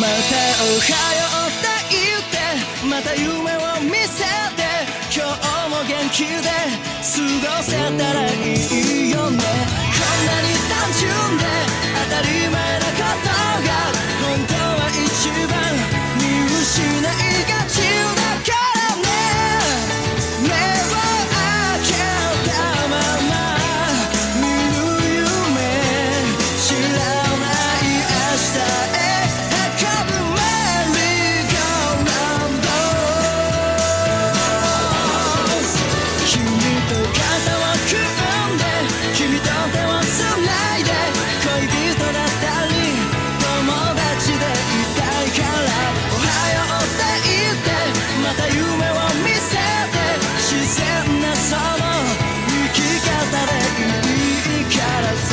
またおはようって言ってまた夢を見せて今日も元気で過ごせたらいいよねこんなに単純で当たり前なことが本当は一番見失いがちだからね目を開けたまま見る夢知らない明日へ運ぶメリーゴーラウンド君と肩を組んで君と手をつないで恋人だったり友達でいたいからおはようって言ってまた夢を見せて自然なその生き方でいいからさ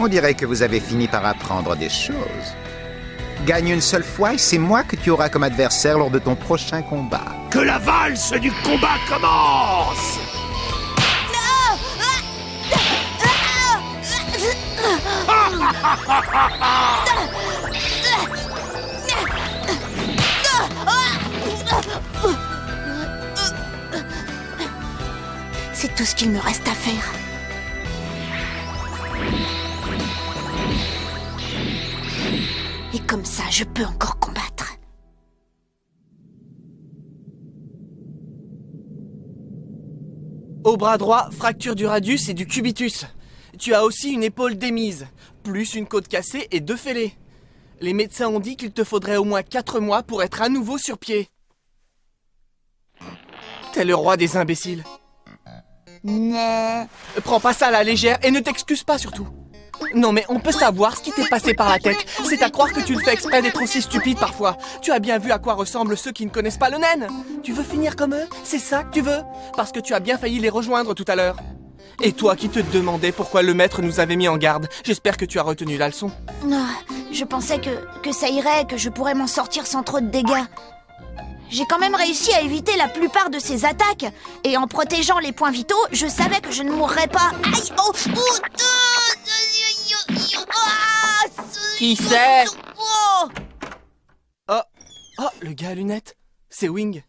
On dirait que vous avez fini par apprendre des choses. Gagne une seule fois et c'est moi que tu auras comme adversaire lors de ton prochain combat. Que la valse du combat commence! C'est tout ce qu'il me reste à faire. Et comme ça, je peux encore combattre. Au bras droit, fracture du radius et du cubitus. Tu as aussi une épaule démise, plus une côte cassée et 2 fêlés. Les médecins ont dit qu'il te faudrait au moins 4 mois pour être à nouveau sur pied. T'es le roi des imbéciles. Nee. Prends pas ça à la légère et ne t'excuse pas surtout. Non mais on peut savoir ce qui t'est passé par la tête. C'est à croire que tu le fais exprès d'être aussi stupide parfois. Tu as bien vu à quoi ressemblent ceux qui ne connaissent pas le naine. Tu veux finir comme eux? C'est ça que tu veux? Parce que tu as bien failli les rejoindre tout à l'heure. Et toi qui te demandais pourquoi le maître nous avait mis en garde, j'espère que tu as retenu la leçon. Je pensais que ça irait, que je pourrais m'en sortir sans trop de dégâts. J'ai quand même réussi à éviter la plupart de ces attaques. Et en protégeant les points vitaux, je savais que je ne mourrais pas. Aïe! Oh! Qui c'est? Oh! Oh, le gars à lunettes. C'est Wing.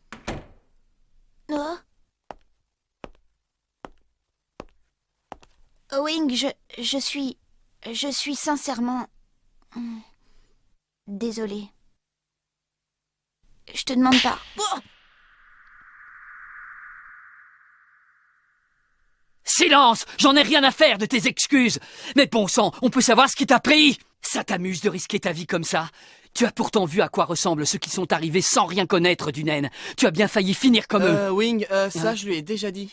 Oh. Wing, je suis sincèrement... désolée. Je te demande pas. Oh! Silence! J'en ai rien à faire de tes excuses! Mais bon sang, on peut savoir ce qui t'a pris! Ça t'amuse de risquer ta vie comme ça? Tu as pourtant vu à quoi ressemblent ceux qui sont arrivés sans rien connaître du naine. Tu as bien failli finir comme eux. Wing, ça je lui ai déjà dit.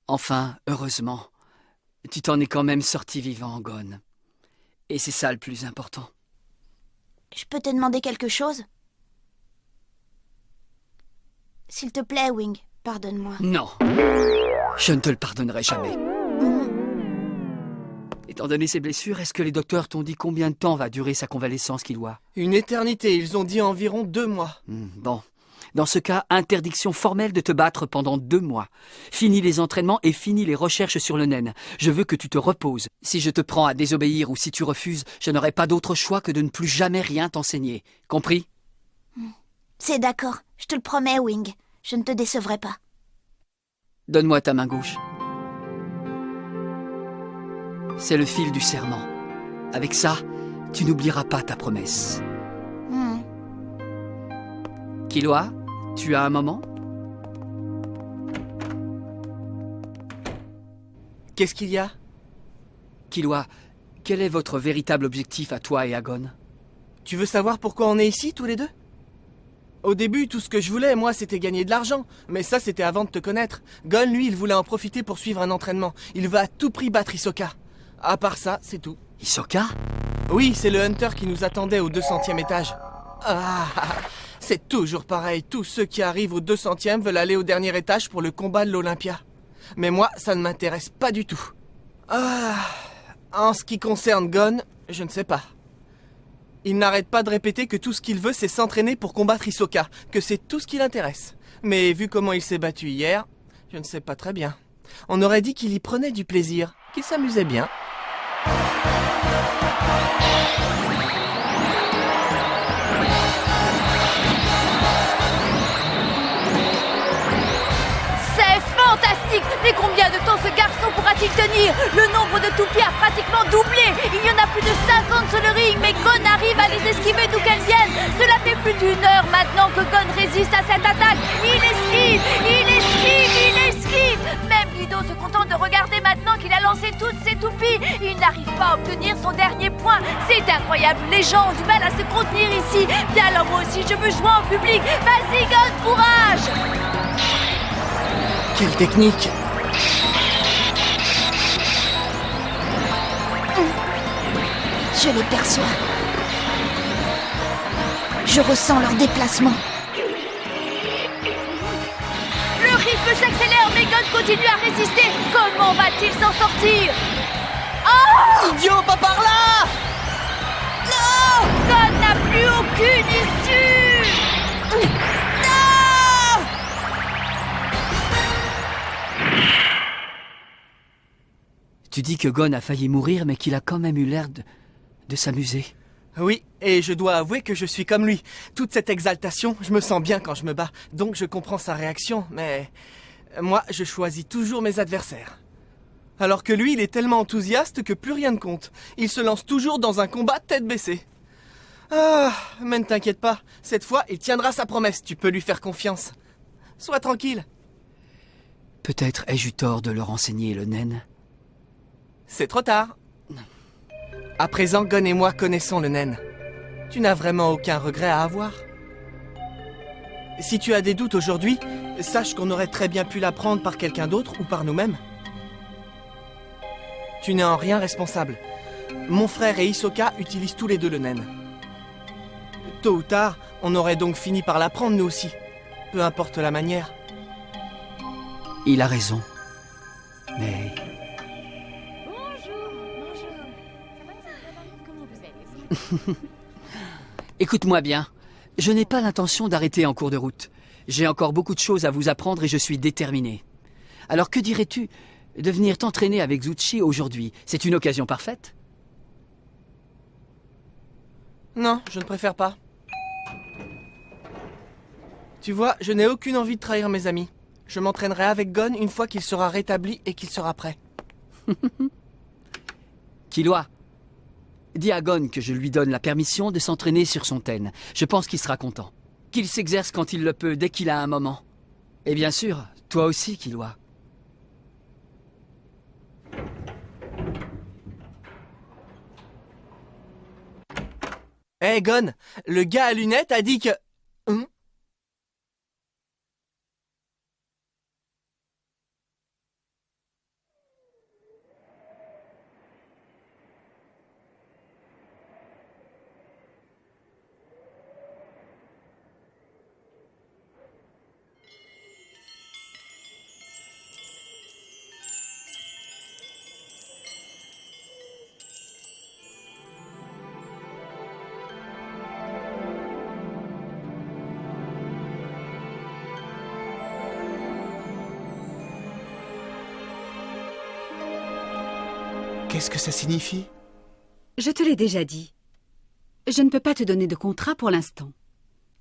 Enfin, heureusement, tu t'en es quand même sorti vivant, Gon. Et c'est ça le plus important. Je peux te demander quelque chose? S'il te plaît, Wing, pardonne-moi. Non, je ne te le pardonnerai jamais. Étant donné ses blessures, est-ce que les docteurs t'ont dit combien de temps va durer sa convalescence, Killua? Une éternité, ils ont dit environ 2 mois. Bon, dans ce cas, interdiction formelle de te battre pendant 2 mois. Finis les entraînements et finis les recherches sur le naine. Je veux que tu te reposes. Si je te prends à désobéir ou si tu refuses, je n'aurai pas d'autre choix que de ne plus jamais rien t'enseigner. Compris? C'est d'accord, je te le promets, Wing. Je ne te décevrai pas. Donne-moi ta main gauche. C'est le fil du serment. Avec ça, tu n'oublieras pas ta promesse. Killua, tu as un moment? Qu'est-ce qu'il y a? Killua, quel est votre véritable objectif à toi et à Gon? Tu veux savoir pourquoi on est ici, tous les deux? Au début, tout ce que je voulais, moi, c'était gagner de l'argent. Mais ça, c'était avant de te connaître. Gon, lui, il voulait en profiter pour suivre un entraînement. Il veut à tout prix battre Hisoka. À part ça, c'est tout. Hisoka? Oui, c'est le Hunter qui nous attendait au 200e étage. Ah, c'est toujours pareil. Tous ceux qui arrivent au 200e veulent aller au dernier étage pour le combat de l'Olympia. Mais moi, ça ne m'intéresse pas du tout. En ce qui concerne Gon, je ne sais pas. Il n'arrête pas de répéter que tout ce qu'il veut, c'est s'entraîner pour combattre Hisoka, que c'est tout ce qui l'intéresse. Mais vu comment il s'est battu hier, je ne sais pas très bien. On aurait dit qu'il y prenait du plaisir, qu'il s'amusait bien. C'est fantastique! Mais combien de temps ce garçon pourra-t-il tenir? Le nombre de toupies a pratiquement doublé. Il y en a plus de 50 sur le ring, mais Gon arrive à les esquiver d'où qu'elles viennent. Cela fait plus d'1 heure maintenant que Gon résiste à cette attaque. Il esquive, il esquive, il esquive. Même Lido se contente de regarder maintenant qu'il a lancé toutes ses toupies. Il n'arrive pas à obtenir son dernier point. C'est incroyable, les gens ont du mal à se contenir ici. Bien alors moi aussi, je veux jouer en public. Vas-y Gon, courage! Quelle technique! Je les perçois. Je ressens leur déplacement. Le rythme s'accélère, mais Gon continue à résister. Comment va-t-il s'en sortir? Oh! Idiot, pas par là! Non! Gon n'a plus aucune issue! Non! Tu dis que Gon a failli mourir, mais qu'il a quand même eu l'air de s'amuser. Oui, et je dois avouer que je suis comme lui. Toute cette exaltation, je me sens bien quand je me bats, donc je comprends sa réaction, mais... moi, je choisis toujours mes adversaires. Alors que lui, il est tellement enthousiaste que plus rien ne compte. Il se lance toujours dans un combat tête baissée. Ah, mais ne t'inquiète pas, cette fois, il tiendra sa promesse, tu peux lui faire confiance. Sois tranquille. Peut-être ai-je eu tort de leur enseigner le nen. C'est trop tard. À présent, Gon et moi connaissons le nen. Tu n'as vraiment aucun regret à avoir. Si tu as des doutes aujourd'hui, sache qu'on aurait très bien pu l'apprendre par quelqu'un d'autre ou par nous-mêmes. Tu n'es en rien responsable. Mon frère et Hisoka utilisent tous les deux le nen. Tôt ou tard, on aurait donc fini par l'apprendre nous aussi. Peu importe la manière. Il a raison. Mais... Écoute-moi bien, je n'ai pas l'intention d'arrêter en cours de route. J'ai encore beaucoup de choses à vous apprendre et je suis déterminé. Alors que dirais-tu de venir t'entraîner avec Zuchi aujourd'hui? C'est une occasion parfaite? Non, je ne préfère pas. Tu vois, je n'ai aucune envie de trahir mes amis. Je m'entraînerai avec Gon une fois qu'il sera rétabli et qu'il sera prêt. Killua, dis à Gon que je lui donne la permission de s'entraîner sur son ten. Je pense qu'il sera content. Qu'il s'exerce quand il le peut, dès qu'il a un moment. Et bien sûr, toi aussi, Killua. Hé Gon, le gars à lunettes a dit que... Qu'est-ce que ça signifie? Je te l'ai déjà dit. Je ne peux pas te donner de contrat pour l'instant.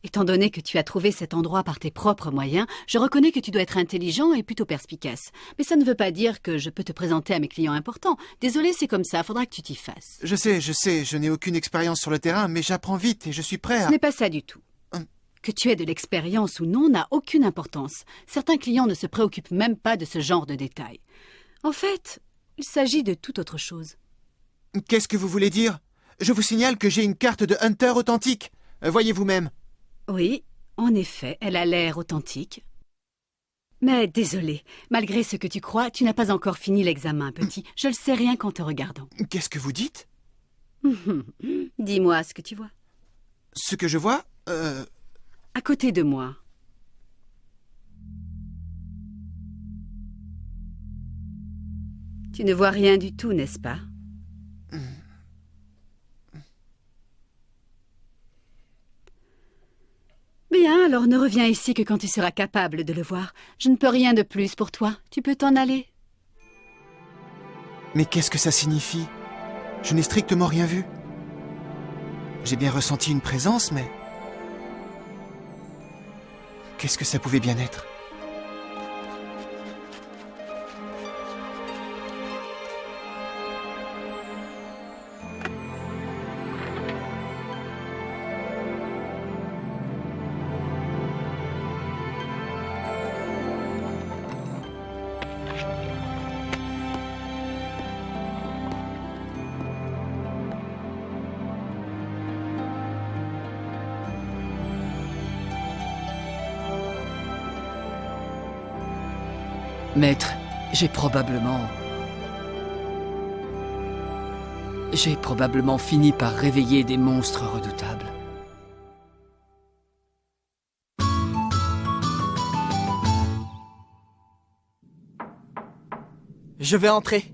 Étant donné que tu as trouvé cet endroit par tes propres moyens, je reconnais que tu dois être intelligent et plutôt perspicace. Mais ça ne veut pas dire que je peux te présenter à mes clients importants. Désolé, c'est comme ça, faudra que tu t'y fasses. Je sais, je n'ai aucune expérience sur le terrain, mais j'apprends vite et je suis prêt à... Ce n'est pas ça du tout. Que tu aies de l'expérience ou non n'a aucune importance. Certains clients ne se préoccupent même pas de ce genre de détails. En fait, il s'agit de toute autre chose. Qu'est-ce que vous voulez dire? Je vous signale que j'ai une carte de Hunter authentique. Voyez vous-même. Oui, en effet, elle a l'air authentique. Mais désolé, malgré ce que tu crois, tu n'as pas encore fini l'examen, petit. Je le sais rien qu'en te regardant. Qu'est-ce que vous dites? Dis-moi ce que tu vois. Ce que je vois À côté de moi. Tu ne vois rien du tout, n'est-ce pas? alors ne reviens ici que quand tu seras capable de le voir. Je ne peux rien de plus pour toi. Tu peux t'en aller. Mais qu'est-ce que ça signifie? Je n'ai strictement rien vu. J'ai bien ressenti une présence, mais... Qu'est-ce que ça pouvait bien être? Maître, j'ai probablement fini par réveiller des monstres redoutables. Je vais entrer.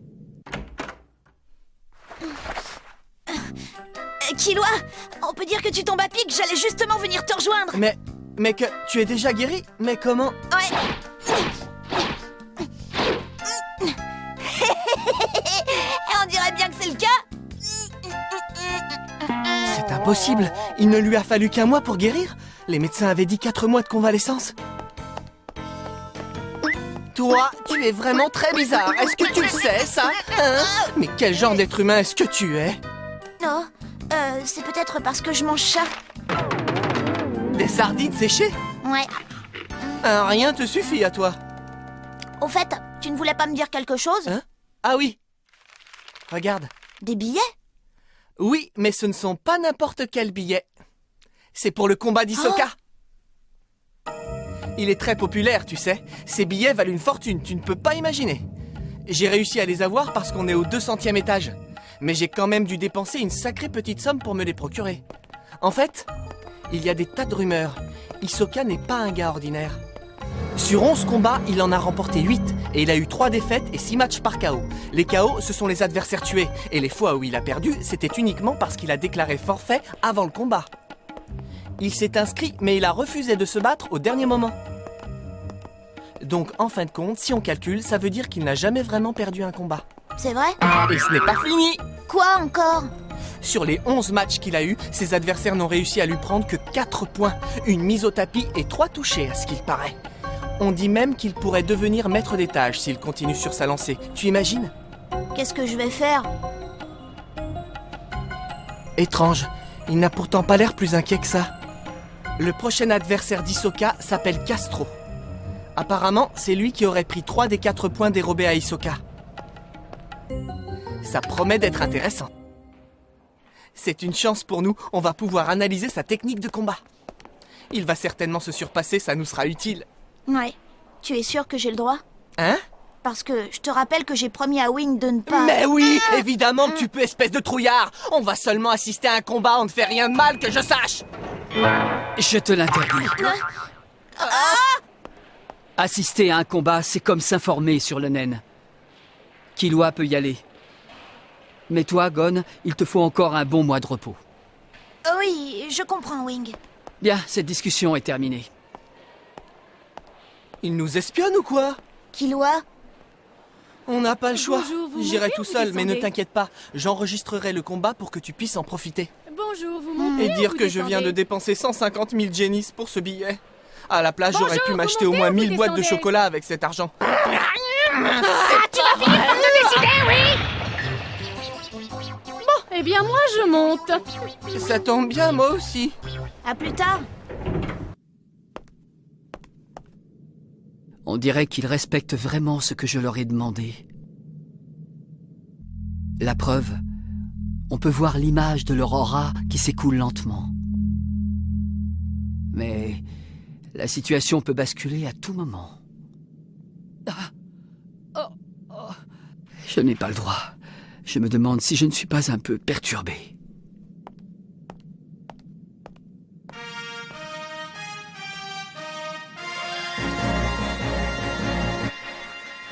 Killua, on peut dire que tu tombes à pic, j'allais justement venir te rejoindre. Mais que tu es déjà guéri? Mais comment? Ouais. On dirait bien que c'est le cas. C'est impossible. Il ne lui a fallu qu'un mois pour guérir. Les médecins avaient dit 4 mois de convalescence. Toi, tu es vraiment très bizarre. Est-ce que tu le sais, ça? Hein? Mais quel genre d'être humain est-ce que tu es? Non, c'est peut-être parce que je mange ça. Des sardines séchées? Ouais. Rien te suffit à toi. Au fait, tu ne voulais pas me dire quelque chose? Hein? Ah oui. Regarde. Des billets? Oui, mais ce ne sont pas n'importe quels billets. C'est pour le combat d'Hisoka. Il est très populaire, tu sais. Ces billets valent une fortune, tu ne peux pas imaginer. J'ai réussi à les avoir parce qu'on est au 200e étage. Mais j'ai quand même dû dépenser une sacrée petite somme pour me les procurer. En fait, il y a des tas de rumeurs. Hisoka n'est pas un gars ordinaire. Sur 11 combats, il en a remporté 8 et il a eu 3 défaites et 6 matchs par KO. Les KO, ce sont les adversaires tués et les fois où il a perdu, c'était uniquement parce qu'il a déclaré forfait avant le combat. Il s'est inscrit, mais il a refusé de se battre au dernier moment. Donc, en fin de compte, si on calcule, ça veut dire qu'il n'a jamais vraiment perdu un combat. C'est vrai? Et ce n'est pas fini! Quoi encore? Sur les 11 matchs qu'il a eus, ses adversaires n'ont réussi à lui prendre que 4 points, une mise au tapis et 3 touchés à ce qu'il paraît. On dit même qu'il pourrait devenir maître d'étage s'il continue sur sa lancée. Tu imagines? Qu'est-ce que je vais faire? Étrange, il n'a pourtant pas l'air plus inquiet que ça. Le prochain adversaire d'Hisoka s'appelle Castro. Apparemment, c'est lui qui aurait pris 3 des 4 points dérobés à Hisoka. Ça promet d'être intéressant. C'est une chance pour nous, on va pouvoir analyser sa technique de combat. Il va certainement se surpasser, ça nous sera utile. Ouais. Tu es sûr que j'ai le droit? Hein? Parce que je te rappelle que j'ai promis à Wing de ne pas... Mais oui, évidemment que tu peux, espèce de trouillard. On va seulement assister à un combat, on ne fait rien de mal que je sache. Je te l'interdis. Assister à un combat, c'est comme s'informer sur le naine. Killua peut y aller. Mais toi, Gon, il te faut encore un bon mois de repos. Oui, je comprends, Wing. Bien, cette discussion est terminée. Il nous espionne ou quoi? Killua? On n'a pas le choix. Bonjour, vous J'irai montez tout ou vous seul, mais ne descendez? t'inquiète pas. J'enregistrerai le combat pour que tu puisses en profiter. Bonjour, vous montez Et ou dire vous que je viens de descendez? dépenser 150 000 Jennies pour ce billet. À la place, j'aurais Bonjour, pu vous m'acheter au montez moins ou vous 1000 boîtes de descendez? chocolat avec cet argent. Eh bien, moi, je monte. Ça tombe bien, moi aussi. À plus tard. On dirait qu'ils respectent vraiment ce que je leur ai demandé. La preuve, on peut voir l'image de leur aura qui s'écoule lentement. Mais la situation peut basculer à tout moment. Je n'ai pas le droit. Je me demande si je ne suis pas un peu perturbé.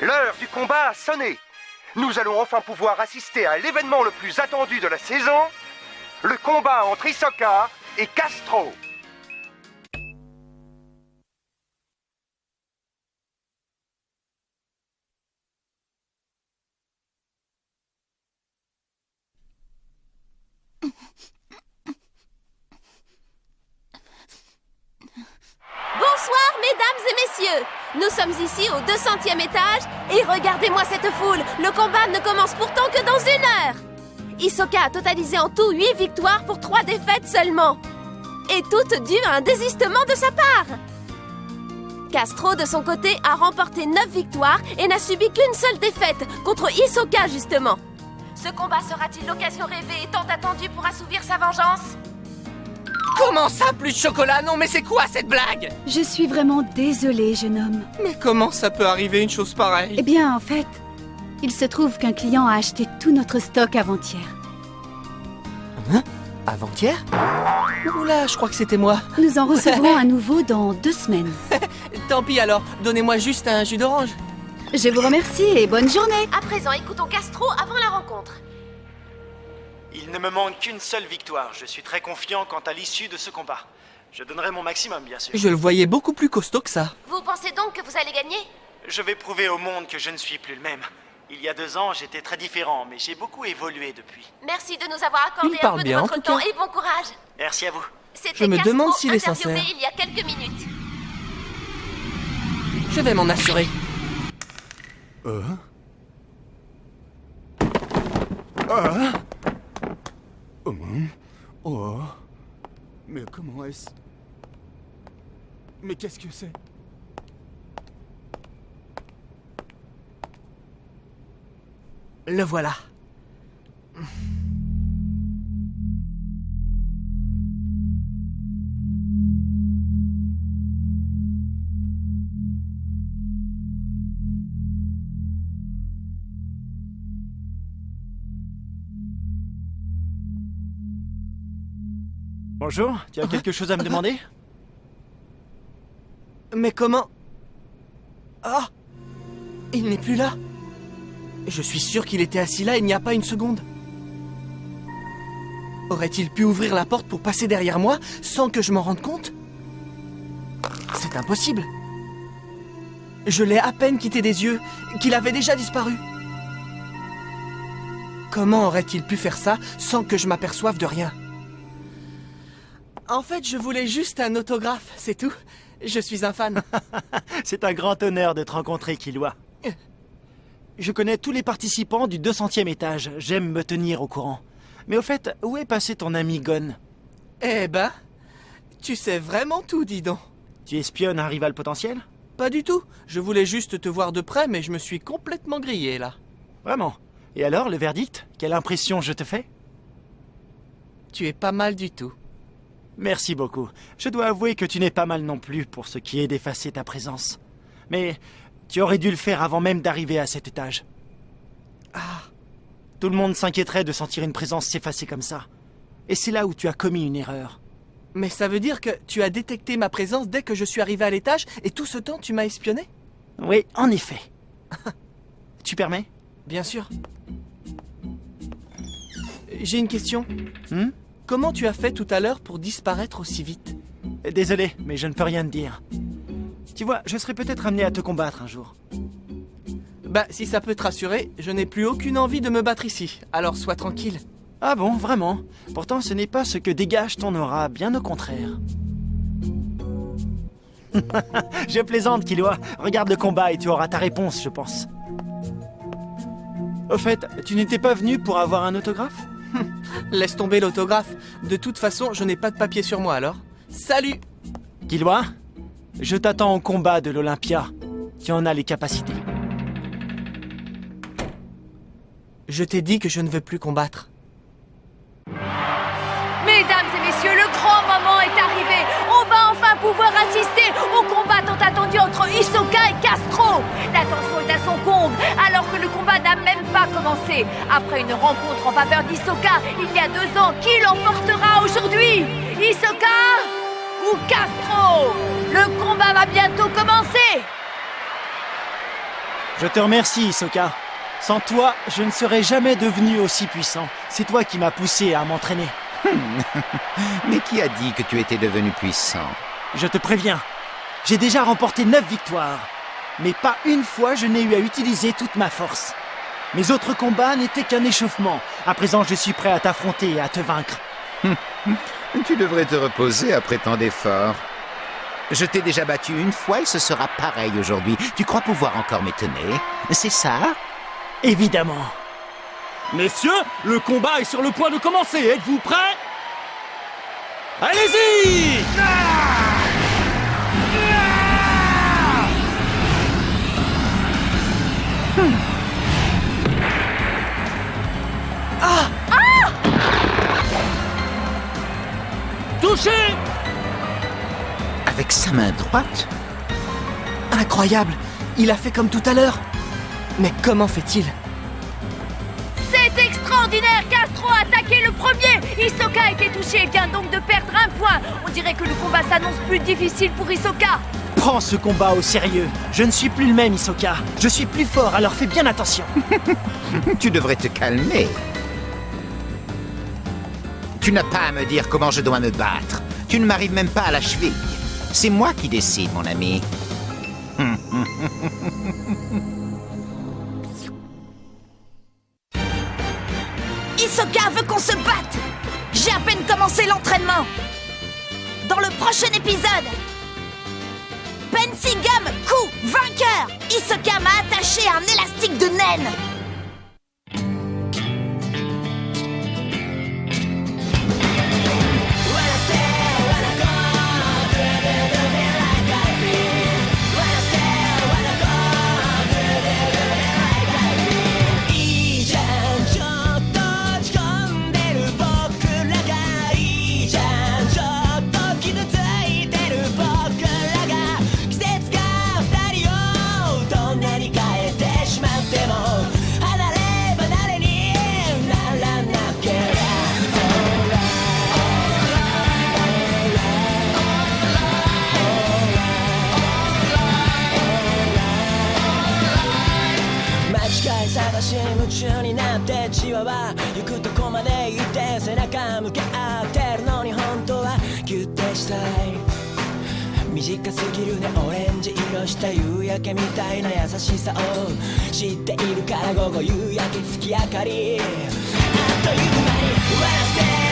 L'heure du combat a sonné. Nous allons enfin pouvoir assister à l'événement le plus attendu de la saison, le combat entre Hisoka et Castro. Nous sommes ici au 200e étage et regardez-moi cette foule. Le combat ne commence pourtant que dans 1 heure. Hisoka a totalisé en tout 8 victoires pour 3 défaites seulement. Et toutes dues à un désistement de sa part. Castro, de son côté, a remporté 9 victoires et n'a subi qu'une seule défaite, contre Hisoka justement. Ce combat sera-t-il l'occasion rêvée et tant attendue pour assouvir sa vengeance? Comment ça, plus de chocolat? Non, mais c'est quoi cette blague? Je suis vraiment désolée, jeune homme. Mais comment ça peut arriver une chose pareille? Eh bien, en fait, il se trouve qu'un client a acheté tout notre stock avant-hier. Hein? Avant-hier? Oula, je crois que c'était moi. Nous en recevrons un nouveau dans 2 semaines. Tant pis alors, donnez-moi juste un jus d'orange. Je vous remercie et bonne journée. À présent, écoutons Castro avant la rencontre. Il ne me manque qu'une seule victoire. Je suis très confiant quant à l'issue de ce combat. Je donnerai mon maximum, bien sûr. Je le voyais beaucoup plus costaud que ça. Vous pensez donc que vous allez gagner? Je vais prouver au monde que je ne suis plus le même. Il y a 2 ans, j'étais très différent, mais j'ai beaucoup évolué depuis. Merci de nous avoir accordé Il un parle peu bien, de en votre tout temps cas. et bon courage. Merci à vous. C'était Je me Castro, demande s'il est interviewé sincère. il y a quelques minutes. Je vais m'en assurer. Oh. Mais comment est-ce... Mais qu'est-ce que c'est? Le voilà. Bonjour, tu as quelque chose à me demander? Mais comment... Ah! Il n'est plus là. Je suis sûr qu'il était assis là il n'y a pas une seconde. Aurait-il pu ouvrir la porte pour passer derrière moi sans que je m'en rende compte? C'est impossible. Je l'ai à peine quitté des yeux, qu'il avait déjà disparu. Comment aurait-il pu faire ça sans que je m'aperçoive de rien? En fait, je voulais juste un autographe, c'est tout. Je suis un fan. C'est un grand honneur de te rencontrer, Killua. Je connais tous les participants du 200e étage. J'aime me tenir au courant. Mais au fait, où est passé ton ami Gon? Eh ben, tu sais vraiment tout, dis donc. Tu espionnes un rival potentiel? Pas du tout. Je voulais juste te voir de près, mais je me suis complètement grillé, là. Vraiment? Et alors, le verdict? Quelle impression je te fais? Tu es pas mal du tout. Merci beaucoup. Je dois avouer que tu n'es pas mal non plus pour ce qui est d'effacer ta présence. Mais tu aurais dû le faire avant même d'arriver à cet étage. Ah. Tout le monde s'inquiéterait de sentir une présence s'effacer comme ça. Et c'est là où tu as commis une erreur. Mais ça veut dire que tu as détecté ma présence dès que je suis arrivé à l'étage et tout ce temps tu m'as espionné? Oui, en effet. Tu permets? Bien sûr. J'ai une question. Comment tu as fait tout à l'heure pour disparaître aussi vite? Désolé, mais je ne peux rien te dire. Tu vois, je serais peut-être amené à te combattre un jour. Bah, si ça peut te rassurer, je n'ai plus aucune envie de me battre ici, alors sois tranquille. Ah bon, vraiment? Pourtant, ce n'est pas ce que dégage ton aura, bien au contraire. Je plaisante, Killua. Regarde le combat et tu auras ta réponse, je pense. Au fait, tu n'étais pas venu pour avoir un autographe? Laisse tomber l'autographe. De toute façon, je n'ai pas de papier sur moi alors. Salut! Killua, je t'attends au combat de l'Olympia. Tu en as les capacités. Je t'ai dit que je ne veux plus combattre. Mesdames et messieurs, le grand moment est arrivé. On va enfin pouvoir assister au combat tant attendu entre Hisoka et Castro. La tension est à son comble, alors que le combat n'a même pas commencé. Après une rencontre en faveur d'Hisoka, il y a 2 ans, qui l'emportera aujourd'hui? Hisoka ou Castro? Le combat va bientôt commencer. Je te remercie, Hisoka. Sans toi, je ne serais jamais devenu aussi puissant. C'est toi qui m'as poussé à m'entraîner. Mais qui a dit que tu étais devenu puissant? Je te préviens, j'ai déjà remporté 9 victoires. Mais pas une fois je n'ai eu à utiliser toute ma force. Mes autres combats n'étaient qu'un échauffement. À présent, je suis prêt à t'affronter et à te vaincre. Tu devrais te reposer après tant d'efforts. Je t'ai déjà battu une fois et ce sera pareil aujourd'hui. Tu crois pouvoir encore m'étonner? C'est ça? Évidemment. Messieurs, le combat est sur le point de commencer. Êtes-vous prêts? Allez-y! Touché! Avec sa main droite? Incroyable! Il a fait comme tout à l'heure. Mais comment fait-il? C'est extraordinaire! Castro a attaqué le premier! Hisoka a été touché et vient donc de perdre un point. On dirait que le combat s'annonce plus difficile pour Hisoka. Prends ce combat au sérieux. Je ne suis plus le même, Hisoka. Je suis plus fort, alors fais bien attention. Tu devrais te calmer. Tu n'as pas à me dire comment je dois me battre. Tu ne m'arrives même pas à la cheville. C'est moi qui décide, mon ami. Hisoka veut qu'on se batte. J'ai à peine commencé l'entraînement. Dans le prochain épisode, Pensygum, coup, vainqueur. Hisoka m'a attaché à un élastique de naine.夢中になってじわは行くとこまで行って背中向け合ってるのに本当はギュッてしたい短すぎるねオレンジ色した夕焼けみたいな優しさを知っているから午後夕焼け月明かりあっという間に Wanna stay